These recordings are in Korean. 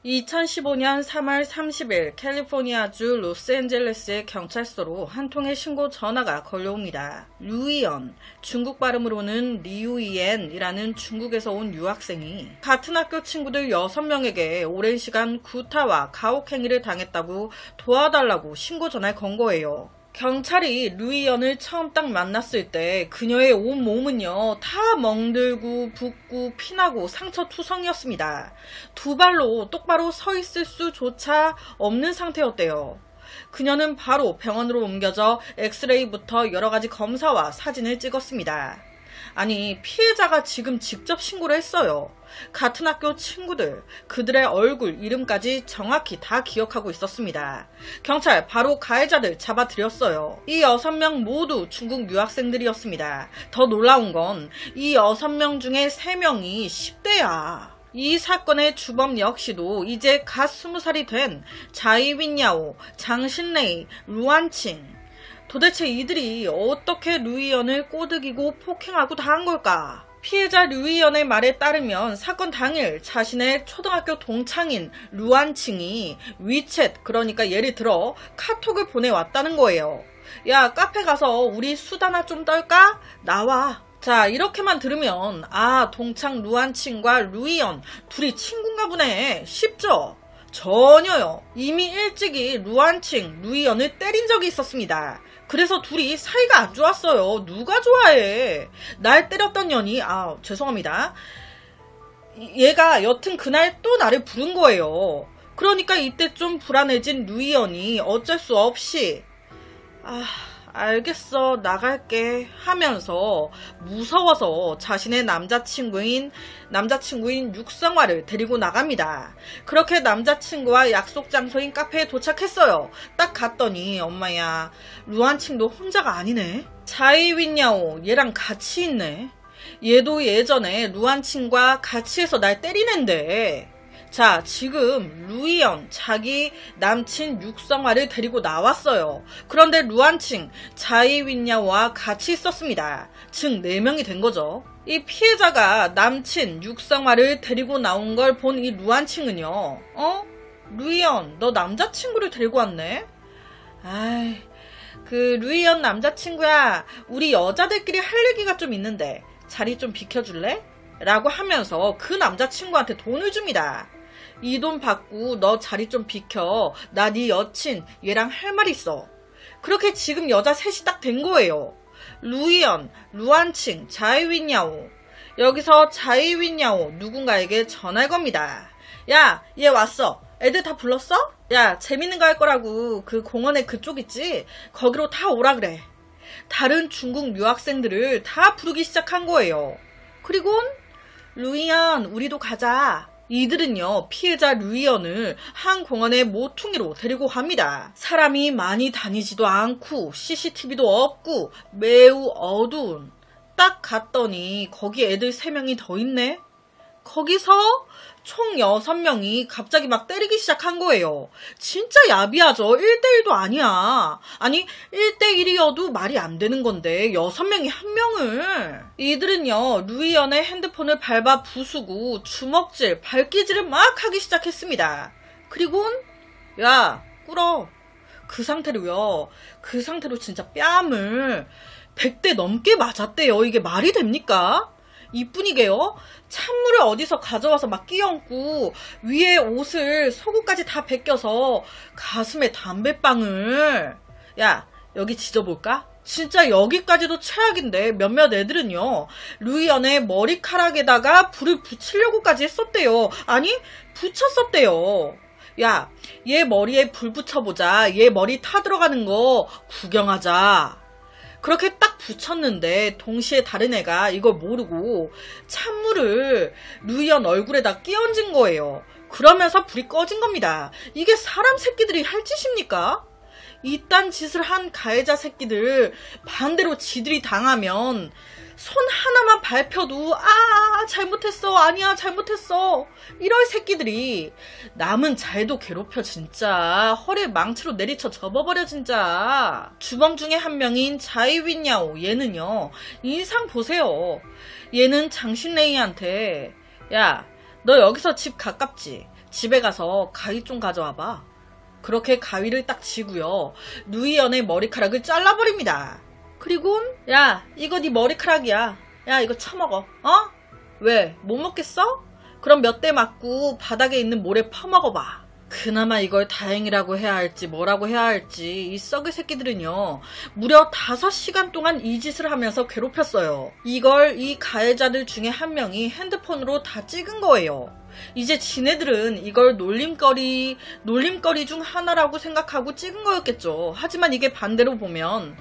2015년 3월 30일 캘리포니아주 로스앤젤레스의 경찰서로 한 통의 신고 전화가 걸려옵니다. 류이연, 중국 발음으로는 리우이엔이라는 중국에서 온 유학생이 같은 학교 친구들 6명에게 오랜 시간 구타와 가혹행위를 당했다고 도와달라고 신고 전화를 건 거예요. 경찰이 류이연을 처음 딱 만났을 때 그녀의 온몸은요 다 멍들고 붓고 피나고 상처투성이었습니다. 두 발로 똑바로 서 있을 수조차 없는 상태였대요. 그녀는 바로 병원으로 옮겨져 엑스레이부터 여러가지 검사와 사진을 찍었습니다. 아니, 피해자가 지금 직접 신고를 했어요. 같은 학교 친구들, 그들의 얼굴, 이름까지 정확히 다 기억하고 있었습니다. 경찰 바로 가해자들 잡아들였어요. 이 6명 모두 중국 유학생들이었습니다. 더 놀라운 건 이 6명 중에 3명이 10대야. 이 사건의 주범 역시도 이제 갓 20살이 된 자이윈야오, 장신레이, 루안칭. 도대체 이들이 어떻게 류이연을 꼬드기고 폭행하고 다 한 걸까? 피해자 류이연의 말에 따르면 사건 당일 자신의 초등학교 동창인 루안칭이 위챗, 그러니까 예를 들어 카톡을 보내왔다는 거예요. 야, 카페 가서 우리 수다나 좀 떨까? 나와. 자, 이렇게만 들으면 아, 동창 루안칭과 류이연 둘이 친구인가 보네 싶죠? 전혀요. 이미 일찍이 루안칭, 류이연을 때린 적이 있었습니다. 그래서 둘이 사이가 안 좋았어요. 누가 좋아해. 날 때렸던 년이, 죄송합니다. 얘가 여튼 그날 또 나를 부른 거예요. 그러니까 이때 좀 불안해진 류이연이 어쩔 수 없이 알겠어, 나갈게 하면서 무서워서 자신의 남자친구인 육성화를 데리고 나갑니다. 그렇게 남자친구와 약속 장소인 카페에 도착했어요. 딱 갔더니 엄마야, 루안칭도 혼자가 아니네. 자이윈야오, 얘랑 같이 있네. 얘도 예전에 루안칭과 같이 해서 날 때리는데. 자, 지금 류이연 자기 남친 육성화를 데리고 나왔어요. 그런데 루안칭, 자이윈야와 같이 있었습니다. 즉 4명이 된 거죠. 이 피해자가 남친 육성화를 데리고 나온 걸 본 이 루안칭은요. 류이연, 너 남자친구를 데리고 왔네? 그 류이연 남자친구야, 우리 여자들끼리 할 얘기가 좀 있는데 자리 좀 비켜줄래? 라고 하면서 그 남자친구한테 돈을 줍니다. 이 돈 받고 너 자리 좀 비켜. 나 네 여친, 얘랑 할 말 있어. 그렇게 지금 여자 셋이 딱 된 거예요. 류이연, 루안칭, 자이윈야오. 여기서 자이윈야오 누군가에게 전화를 겁니다. 야, 얘 왔어. 애들 다 불렀어? 야, 재밌는 거 할 거라고 그 공원에 그쪽 있지? 거기로 다 오라 그래. 다른 중국 유학생들을 다 부르기 시작한 거예요. 그리곤 류이연, 우리도 가자. 이들은요, 피해자 류이연을 한 공원의 모퉁이로 데리고 갑니다. 사람이 많이 다니지도 않고 CCTV도 없고 매우 어두운. 딱 갔더니 거기 애들 3명이 더 있네. 거기서 총 6명이 갑자기 막 때리기 시작한 거예요. 진짜 야비하죠. 1대1도 아니야. 아니 1대1이어도 말이 안 되는 건데 6명이 1명을. 이들은요, 류이연의 핸드폰을 밟아 부수고 주먹질, 발기질을 막 하기 시작했습니다. 그리곤 야, 꿇어. 그 상태로 진짜 뺨을 100대 넘게 맞았대요. 이게 말이 됩니까? 이뿐이게요. 찬물을 어디서 가져와서 막 끼얹고 위에 옷을 속옷까지 다 벗겨서 가슴에 담배빵을. 야, 여기 지져볼까? 진짜 여기까지도 최악인데 몇몇 애들은요, 류이연의 머리카락에다가 불을 붙이려고까지 했었대요. 아니, 붙였었대요. 야, 얘 머리에 불 붙여보자. 얘 머리 타들어가는 거 구경하자. 그렇게 딱 붙였는데 동시에 다른 애가 이걸 모르고 찬물을 류이연 얼굴에다 끼얹은 거예요. 그러면서 불이 꺼진 겁니다. 이게 사람 새끼들이 할 짓입니까? 이딴 짓을 한 가해자 새끼들 반대로 지들이 당하면 손 하나만 밟혀도 잘못했어, 아니야 잘못했어, 이럴 새끼들이 남은 잘도 괴롭혀. 진짜 허리에 망치로 내리쳐 접어버려. 진짜. 주범 중에 한 명인 자이윈야오, 얘는요, 인상 보세요. 얘는 장신레이한테 야, 너 여기서 집 가깝지? 집에 가서 가위 좀 가져와봐. 그렇게 가위를 딱 쥐고요. 루이언의 머리카락을 잘라버립니다. 그리곤 야, 이거 네 머리카락이야. 야, 이거 처먹어. 어? 왜? 못 먹겠어? 그럼 몇 대 맞고 바닥에 있는 모래 퍼먹어봐. 그나마 이걸 다행이라고 해야 할지 뭐라고 해야 할지 이 썩을 새끼들은요. 무려 5시간 동안 이 짓을 하면서 괴롭혔어요. 이걸 이 가해자들 중에 한 명이 핸드폰으로 다 찍은 거예요. 이제 지네들은 이걸 놀림거리 중 하나라고 생각하고 찍은 거였겠죠. 하지만 이게 반대로 보면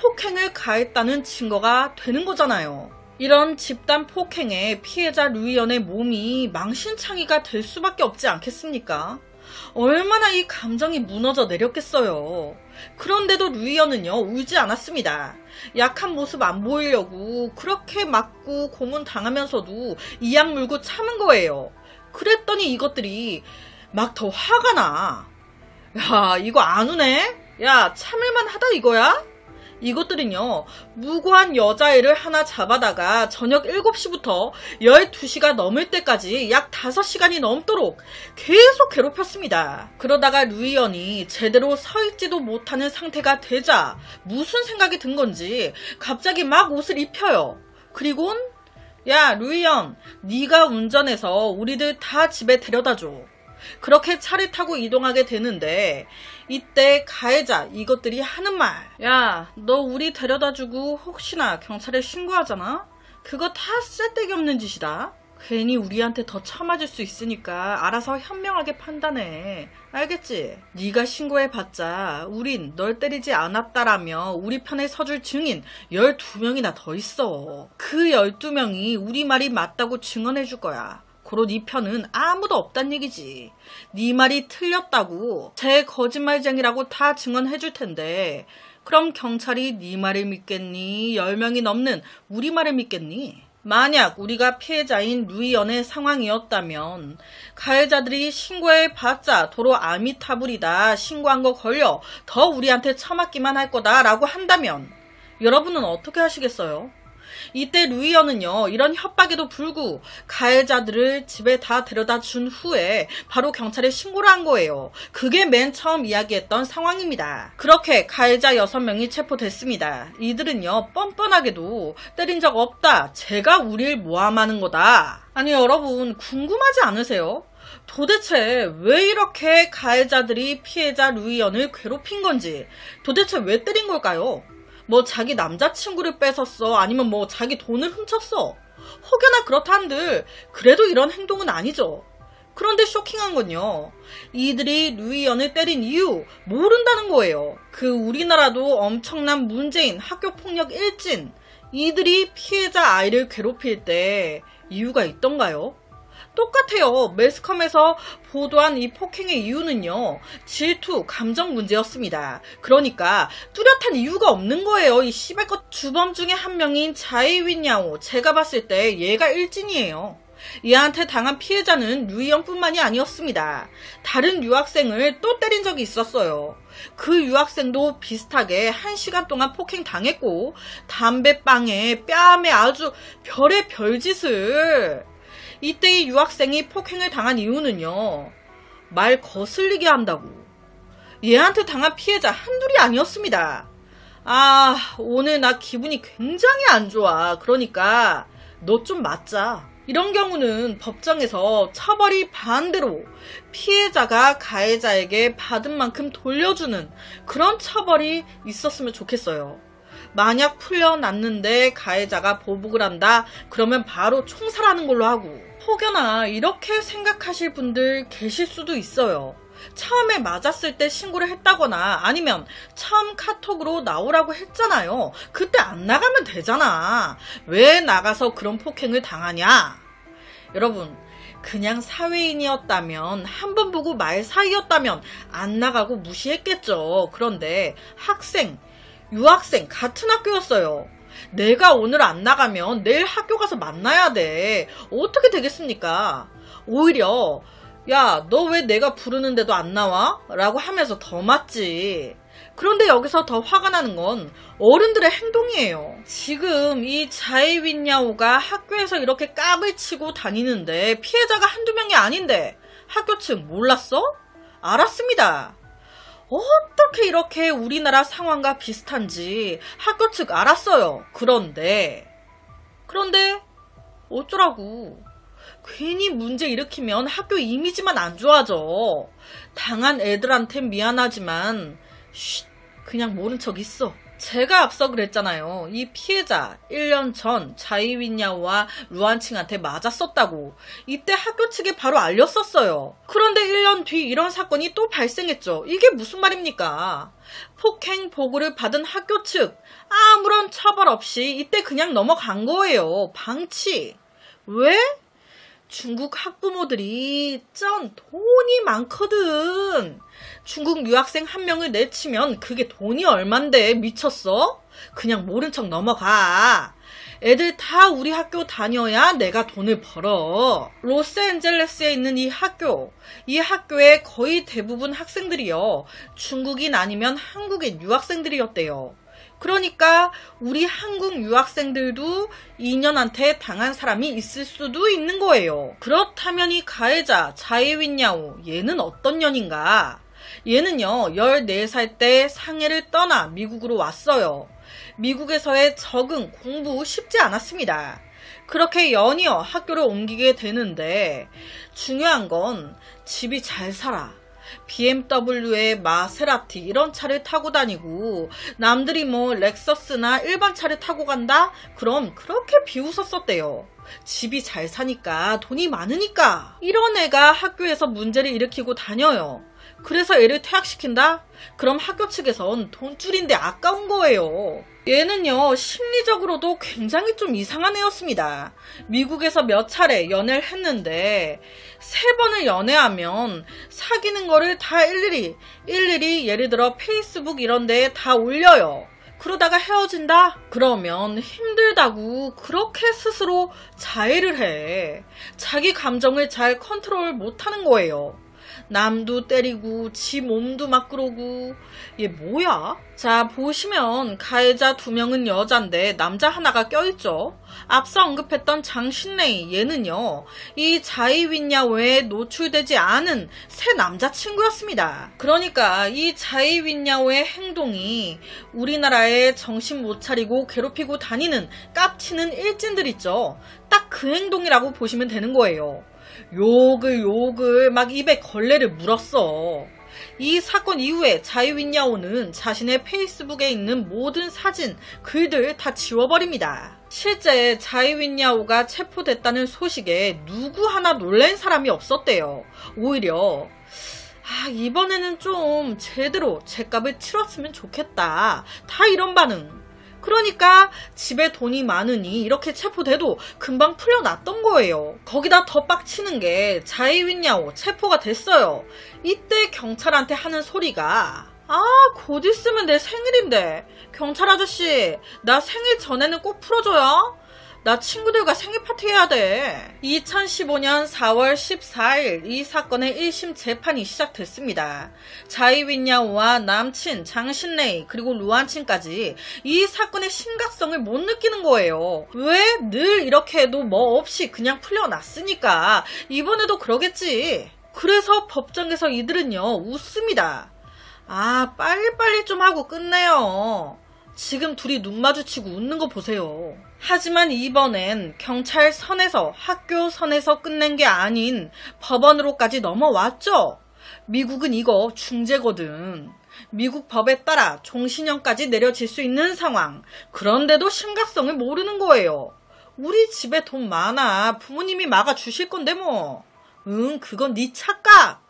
폭행을 가했다는 증거가 되는 거잖아요. 이런 집단 폭행에 피해자 루이언의 몸이 망신창이가 될 수밖에 없지 않겠습니까? 얼마나 이 감정이 무너져 내렸겠어요. 그런데도 루이언은요, 울지 않았습니다. 약한 모습 안 보이려고 그렇게 맞고 고문 당하면서도 이악 물고 참은 거예요. 그랬더니 이것들이 막 더 화가 나. 야, 이거 안 우네? 야, 참을만 하다 이거야? 이것들은요, 무고한 여자애를 하나 잡아다가 저녁 7시부터 12시가 넘을 때까지 약 5시간이 넘도록 계속 괴롭혔습니다. 그러다가 루이언이 제대로 서 있지도 못하는 상태가 되자 무슨 생각이 든 건지 갑자기 막 옷을 입혀요. 그리곤 야, 루이언, 네가 운전해서 우리들 다 집에 데려다줘. 그렇게 차를 타고 이동하게 되는데 이때 가해자 이것들이 하는 말. 야, 너 우리 데려다주고 혹시나 경찰에 신고하잖아? 그거 다 쓸데기 없는 짓이다. 괜히 우리한테 더 처맞을 수 있으니까 알아서 현명하게 판단해. 알겠지? 네가 신고해봤자 우린 널 때리지 않았다라며 우리 편에 서줄 증인 12명이나 더 있어. 그 12명이 우리 말이 맞다고 증언해줄 거야. 고로 네 편은 아무도 없단 얘기지. 네 말이 틀렸다고 제 거짓말쟁이라고 다 증언해줄 텐데 그럼 경찰이 네 말을 믿겠니? 10명이 넘는 우리 말을 믿겠니? 만약 우리가 피해자인 루이언의 상황이었다면 가해자들이 신고해봤자 도로 아미타불이다. 신고한 거 걸려 더 우리한테 처맞기만 할 거다 라고 한다면 여러분은 어떻게 하시겠어요? 이때 루이언은요, 이런 협박에도 불구 가해자들을 집에 다 데려다 준 후에 바로 경찰에 신고를 한 거예요. 그게 맨 처음 이야기했던 상황입니다. 그렇게 가해자 6명이 체포됐습니다. 이들은요, 뻔뻔하게도 때린 적 없다. 제가 우릴 모함하는 거다. 아니 여러분 궁금하지 않으세요? 도대체 왜 이렇게 가해자들이 피해자 루이언을 괴롭힌 건지, 도대체 왜 때린 걸까요? 뭐 자기 남자친구를 뺏었어? 아니면 뭐 자기 돈을 훔쳤어? 혹여나 그렇다한들 그래도 이런 행동은 아니죠. 그런데 쇼킹한 건요, 이들이 루이언을 때린 이유 모른다는 거예요. 그 우리나라도 엄청난 문제인 학교폭력 일진, 이들이 피해자 아이를 괴롭힐 때 이유가 있던가요? 똑같아요. 매스컴에서 보도한 이 폭행의 이유는요, 질투, 감정 문제였습니다. 그러니까 뚜렷한 이유가 없는 거예요. 이 씨발것. 주범 중에 한 명인 자이윈야오, 제가 봤을 때 얘가 일진이에요. 얘한테 당한 피해자는 루이언뿐만이 아니었습니다. 다른 유학생을 또 때린 적이 있었어요. 그 유학생도 비슷하게 1시간 동안 폭행 당했고 담배빵에 뺨에 아주 별의 별짓을. 이때 이 유학생이 폭행을 당한 이유는요, 말 거슬리게 한다고. 얘한테 당한 피해자 한둘이 아니었습니다. 아, 오늘 나 기분이 굉장히 안 좋아. 그러니까 너 좀 맞자. 이런 경우는 법정에서 처벌이 반대로 피해자가 가해자에게 받은 만큼 돌려주는 그런 처벌이 있었으면 좋겠어요. 만약 풀려났는데 가해자가 보복을 한다, 그러면 바로 총살하는 걸로 하고. 혹여나 이렇게 생각하실 분들 계실 수도 있어요. 처음에 맞았을 때 신고를 했다거나 아니면 처음 카톡으로 나오라고 했잖아요. 그때 안 나가면 되잖아. 왜 나가서 그런 폭행을 당하냐? 여러분, 그냥 사회인이었다면, 한 번 보고 말 사이였다면 안 나가고 무시했겠죠. 그런데 학생, 유학생 같은 학교였어요. 내가 오늘 안 나가면 내일 학교 가서 만나야 돼. 어떻게 되겠습니까? 오히려 야, 너 왜 내가 부르는데도 안 나와? 라고 하면서 더 맞지. 그런데 여기서 더 화가 나는 건 어른들의 행동이에요. 지금 이 자이윈야오가 학교에서 이렇게 깝을 치고 다니는데 피해자가 한두 명이 아닌데 학교 측 몰랐어? 알았습니다. 어떻게 이렇게 우리나라 상황과 비슷한지 학교 측 알았어요. 그런데 어쩌라고. 괜히 문제 일으키면 학교 이미지만 안 좋아져. 당한 애들한텐 미안하지만 그냥 모른 척 있어. 제가 앞서 그랬잖아요. 이 피해자 1년 전 자이윈야오와 루안칭한테 맞았었다고. 이때 학교 측에 바로 알렸었어요. 그런데 1년 뒤 이런 사건이 또 발생했죠. 이게 무슨 말입니까? 폭행 보고를 받은 학교 측 아무런 처벌 없이 이때 그냥 넘어간 거예요. 방치. 왜? 중국 학부모들이 돈이 많거든. 중국 유학생 한 명을 내치면 그게 돈이 얼만데 미쳤어? 그냥 모른 척 넘어가. 애들 다 우리 학교 다녀야 내가 돈을 벌어. 로스앤젤레스에 있는 이 학교의 거의 대부분 학생들이요. 중국인 아니면 한국인 유학생들이었대요. 그러니까 우리 한국 유학생들도 인연한테 당한 사람이 있을 수도 있는 거예요. 그렇다면 이 가해자 자이윈야오 얘는 어떤 년인가? 얘는요 14살 때 상해를 떠나 미국으로 왔어요. 미국에서의 적응, 공부 쉽지 않았습니다. 그렇게 연이어 학교를 옮기게 되는데 중요한 건 집이 잘 살아. BMW에 마세라티 이런 차를 타고 다니고 남들이 뭐 렉서스나 일반 차를 타고 간다? 그럼 그렇게 비웃었었대요. 집이 잘 사니까 돈이 많으니까. 이런 애가 학교에서 문제를 일으키고 다녀요. 그래서 애를 퇴학시킨다? 그럼 학교 측에선 돈줄인데 아까운 거예요. 얘는요 심리적으로도 굉장히 좀 이상한 애였습니다. 미국에서 몇 차례 연애를 했는데 3번을 연애하면 사귀는 거를 다 일일이 예를 들어 페이스북 이런 데에 다 올려요. 그러다가 헤어진다? 그러면 힘들다고 그렇게 스스로 자해를 해. 자기 감정을 잘 컨트롤 못하는 거예요. 남도 때리고 지 몸도 막 그러고. 얘 뭐야? 자 보시면 가해자 2명은 여잔데 남자 하나가 껴있죠. 앞서 언급했던 장신레이 얘는요 이 자이윈야오에 노출되지 않은 새 남자친구였습니다. 그러니까 이 자이윈야오의 행동이 우리나라에 정신 못 차리고 괴롭히고 다니는 깝치는 일진들 있죠. 딱 그 행동이라고 보시면 되는 거예요. 욕을 막 입에 걸레를 물었어. 이 사건 이후에 자이윈야오는 자신의 페이스북에 있는 모든 사진, 글들 다 지워버립니다. 실제 자이윈야오가 체포됐다는 소식에 누구 하나 놀란 사람이 없었대요. 오히려 이번에는 좀 제대로 죗값을 치렀으면 좋겠다. 다 이런 반응. 그러니까 집에 돈이 많으니 이렇게 체포돼도 금방 풀려났던 거예요. 거기다 더 빡치는 게 자이윈야오 체포가 됐어요. 이때 경찰한테 하는 소리가 곧 있으면 내 생일인데 경찰 아저씨 나 생일 전에는 꼭 풀어줘요. 나 친구들과 생일 파티 해야 돼. 2015년 4월 14일 이 사건의 1심 재판이 시작됐습니다. 자이윈야오와 남친 장신레이 그리고 루안친까지 이 사건의 심각성을 못 느끼는 거예요. 왜? 늘 이렇게 해도 뭐 없이 그냥 풀려났으니까 이번에도 그러겠지. 그래서 법정에서 이들은요 웃습니다. 빨리빨리 좀 하고 끝내요. 지금 둘이 눈 마주치고 웃는 거 보세요. 하지만 이번엔 경찰 선에서 학교 선에서 끝낸 게 아닌 법원으로까지 넘어왔죠. 미국은 이거 중재거든. 미국 법에 따라 종신형까지 내려질 수 있는 상황. 그런데도 심각성을 모르는 거예요. 우리 집에 돈 많아. 부모님이 막아주실 건데 뭐. 그건 네 착각.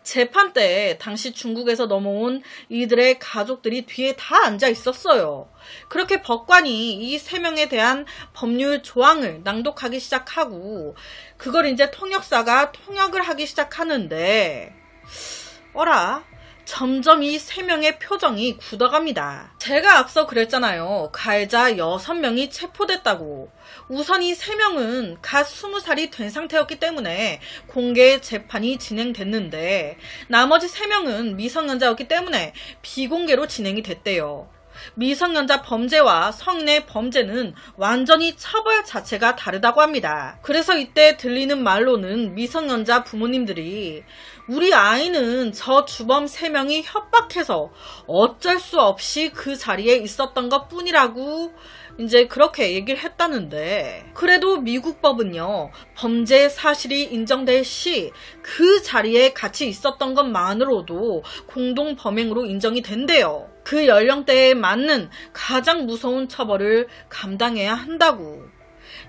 재판 때 당시 중국에서 넘어온 이들의 가족들이 뒤에 다 앉아 있었어요. 그렇게 법관이 이 3명에 대한 법률 조항을 낭독하기 시작하고 그걸 이제 통역사가 통역을 하기 시작하는데 점점 이 3명의 표정이 굳어갑니다. 제가 앞서 그랬잖아요. 가해자 6명이 체포됐다고. 우선 이 3명은 갓 20살이 된 상태였기 때문에 공개 재판이 진행됐는데 나머지 3명은 미성년자였기 때문에 비공개로 진행이 됐대요. 미성년자 범죄와 성인의 범죄는 완전히 처벌 자체가 다르다고 합니다. 그래서 이때 들리는 말로는 미성년자 부모님들이 우리 아이는 저 주범 3명이 협박해서 어쩔 수 없이 그 자리에 있었던 것 뿐이라고 이제 그렇게 얘기를 했다는데, 그래도 미국 법은요, 범죄 사실이 인정될 시 그 자리에 같이 있었던 것만으로도 공동 범행으로 인정이 된대요. 그 연령대에 맞는 가장 무서운 처벌을 감당해야 한다고.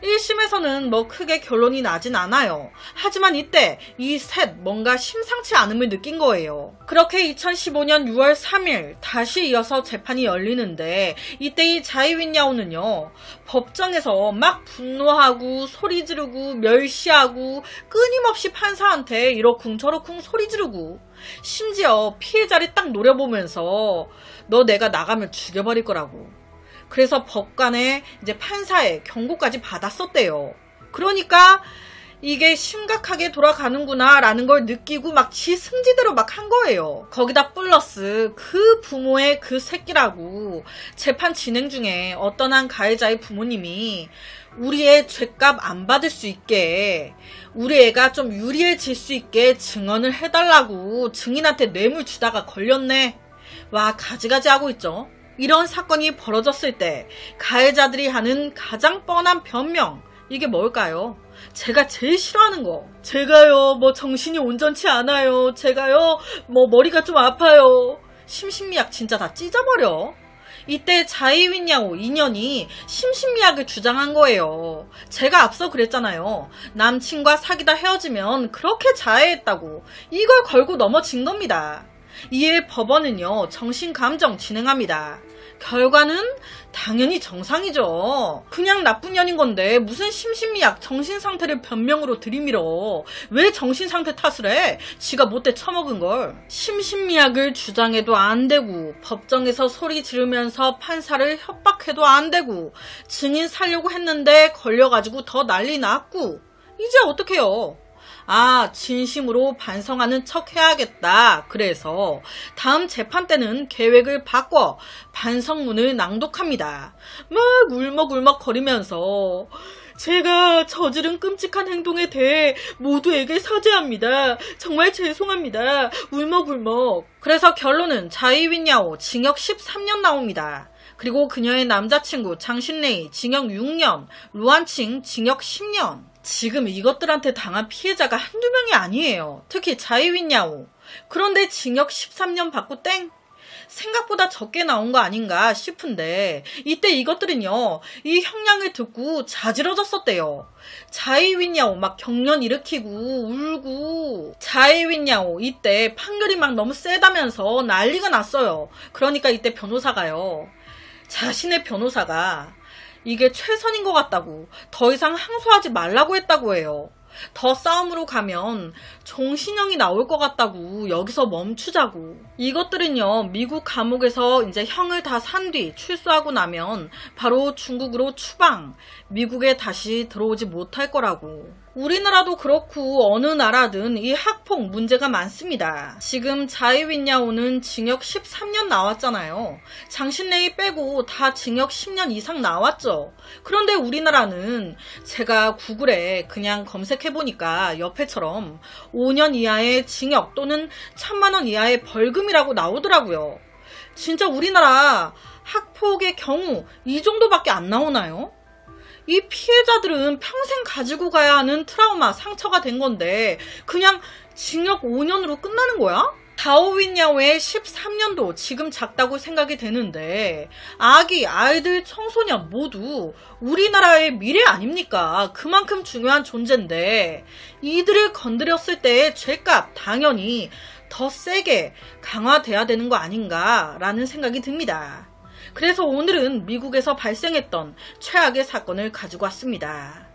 1심에서는 뭐 크게 결론이 나진 않아요. 하지만 이때 이 셋 뭔가 심상치 않음을 느낀 거예요. 그렇게 2015년 6월 3일 다시 이어서 재판이 열리는데, 이때 이 자이윈야오는요, 법정에서 막 분노하고 소리 지르고 멸시하고 끊임없이 판사한테 이러쿵저러쿵 소리 지르고, 심지어 피해자를 딱 노려보면서 너 내가 나가면 죽여버릴 거라고. 그래서 법관에 이제 판사의 경고까지 받았었대요. 그러니까 이게 심각하게 돌아가는구나 라는 걸 느끼고 막 지 승지대로 막 한 거예요. 거기다 플러스 그 부모의 그 새끼라고 재판 진행 중에 어떤 한 가해자의 부모님이 우리 애 죗값 안 받을 수 있게, 우리 애가 좀 유리해질 수 있게 증언을 해달라고 증인한테 뇌물 주다가 걸렸네. 와, 가지가지 하고 있죠. 이런 사건이 벌어졌을 때 가해자들이 하는 가장 뻔한 변명, 이게 뭘까요? 제가 제일 싫어하는 거. 제가요 뭐 정신이 온전치 않아요. 제가요 뭐 머리가 좀 아파요. 심신미약 진짜 다 찢어버려. 이때 자이윈야오 2년이 심신미약을 주장한 거예요. 제가 앞서 그랬잖아요. 남친과 사귀다 헤어지면 그렇게 자해했다고. 이걸 걸고 넘어진 겁니다. 이에 법원은요, 정신감정 진행합니다. 결과는 당연히 정상이죠. 그냥 나쁜 년인 건데 무슨 심신미약, 정신상태를 변명으로 들이밀어. 왜 정신상태 탓을 해? 지가 못돼 처먹은 걸. 심신미약을 주장해도 안 되고, 법정에서 소리 지르면서 판사를 협박해도 안 되고, 증인 살려고 했는데 걸려가지고 더 난리 났고, 이제 어떡해요? 아, 진심으로 반성하는 척 해야겠다. 그래서 다음 재판 때는 계획을 바꿔 반성문을 낭독합니다. 막 울먹울먹 거리면서 제가 저지른 끔찍한 행동에 대해 모두에게 사죄합니다. 정말 죄송합니다. 울먹울먹. 그래서 결론은 자이윈야오 징역 13년 나옵니다. 그리고 그녀의 남자친구 장신레이 징역 6년, 루안칭 징역 10년. 지금 이것들한테 당한 피해자가 한두 명이 아니에요. 특히 자이윈야오. 그런데 징역 13년 받고 땡? 생각보다 적게 나온 거 아닌가 싶은데, 이때 이것들은요, 이 형량을 듣고 자지러졌었대요. 자이윈야오 막 경련 일으키고 울고. 자이윈야오 이때 판결이 막 너무 세다면서 난리가 났어요. 그러니까 이때 변호사가요, 자신의 변호사가 이게 최선인 것 같다고, 더 이상 항소하지 말라고 했다고 해요. 더 싸움으로 가면 종신형이 나올 것 같다고, 여기서 멈추자고. 이것들은요, 미국 감옥에서 이제 형을 다 산 뒤 출소하고 나면 바로 중국으로 추방, 미국에 다시 들어오지 못할 거라고. 우리나라도 그렇고 어느 나라든 이 학폭 문제가 많습니다. 지금 자이윈야오는 징역 13년 나왔잖아요. 장신레이 빼고 다 징역 10년 이상 나왔죠. 그런데 우리나라는 제가 구글에 그냥 검색해보니까 옆에처럼 5년 이하의 징역 또는 1,000만 원 이하의 벌금이라고 나오더라고요. 진짜 우리나라 학폭의 경우 이 정도밖에 안 나오나요? 이 피해자들은 평생 가지고 가야 하는 트라우마, 상처가 된 건데 그냥 징역 5년으로 끝나는 거야? 자오윈야오의 13년도 지금 작다고 생각이 되는데, 아기, 아이들, 청소년 모두 우리나라의 미래 아닙니까? 그만큼 중요한 존재인데 이들을 건드렸을 때의 죄값 당연히 더 세게 강화돼야 되는 거 아닌가라는 생각이 듭니다. 그래서 오늘은 미국에서 발생했던 최악의 사건을 가지고 왔습니다.